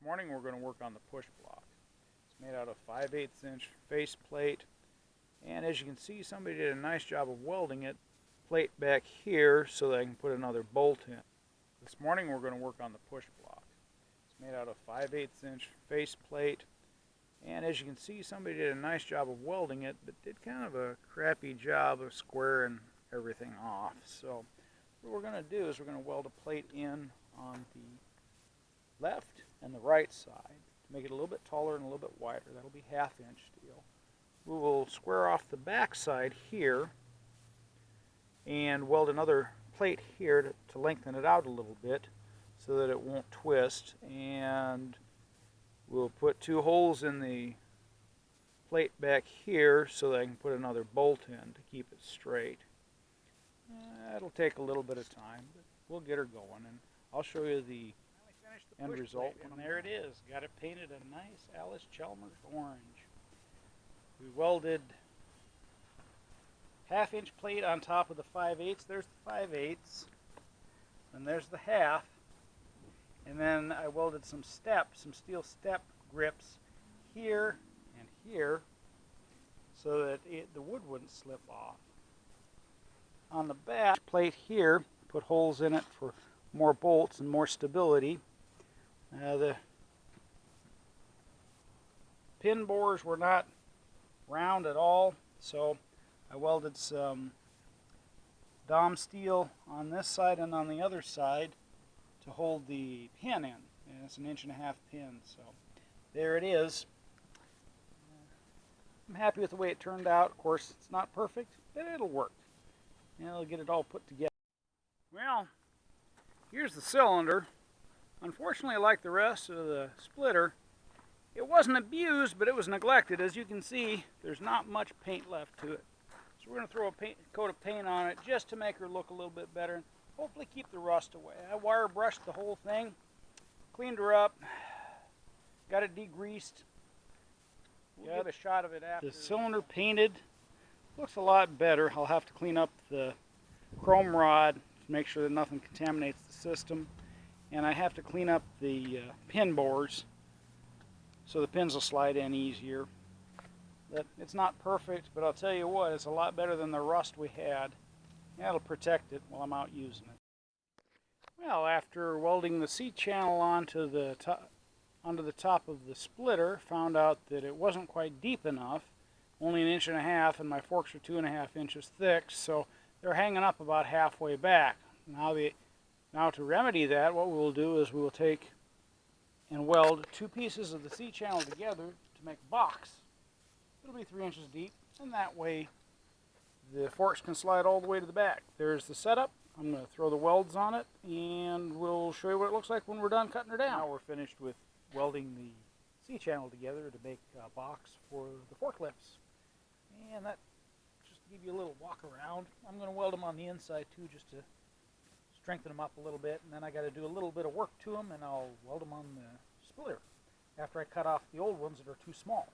This morning we're going to work on the push block. It's made out of 5/8 inch face plate, and as you can see, somebody did a nice job of welding it plate back here so that I can put another bolt in. This morning we're going to work on the push block. It's made out of 5/8 inch face plate, and as you can see, somebody did a nice job of welding it, but did kind of a crappy job of squaring everything off. So what we're going to do is we're going to weld a plate in on the left and the right side to make it a little bit taller and a little bit wider. That'll be 1/2 inch steel. We will square off the back side here and weld another plate here to lengthen it out a little bit so that it won't twist, and we'll put 2 holes in the plate back here so that I can put another bolt in to keep it straight. It'll take a little bit of time, but we'll get her going, and I'll show you the end result. And there it is. Got it painted a nice Alice Chalmers orange. We welded 1/2 inch plate on top of the 5/8. There's the 5/8, and there's the 1/2. And then I welded some steel step grips here and here so that the wood wouldn't slip off. On the back plate here, put holes in it for more bolts and more stability. The pin bores were not round at all, so I welded some Dom steel on this side and on the other side to hold the pin in. And it's an 1.5 inch pin, so there it is. I'm happy with the way it turned out. Of course, it's not perfect, but it'll work. And it'll get it all put together. Well, here's the cylinder. Unfortunately, like the rest of the splitter, it wasn't abused, but it was neglected. As you can see, there's not much paint left to it. So we're going to throw a coat of paint on it just to make her look a little bit better and hopefully keep the rust away. I wire brushed the whole thing, cleaned her up, got it degreased. We'll get a shot of it after. The cylinder painted. Looks a lot better. I'll have to clean up the chrome rod to make sure that nothing contaminates the system. And I have to clean up the pin bores so the pins will slide in easier. It's not perfect, but I'll tell you what, it's a lot better than the rust we had. That'll protect it while I'm out using it. Well, after welding the C-channel onto the top of the splitter, found out that it wasn't quite deep enough, only 1.5 inches, and my forks are 2.5 inches thick, so they're hanging up about halfway back. Now to remedy that, what we'll do is we will take and weld 2 pieces of the C-channel together to make a box. It'll be 3 inches deep, and that way the forks can slide all the way to the back. There's the setup. I'm going to throw the welds on it, and we'll show you what it looks like when we're done cutting her down. Now we're finished with welding the C-channel together to make a box for the forklifts. And that, just to give you a little walk around, I'm going to weld them on the inside too, just to strengthen them up a little bit, and then I got to do a little bit of work to them, and I'll weld them on the splitter after I cut off the old ones that are too small.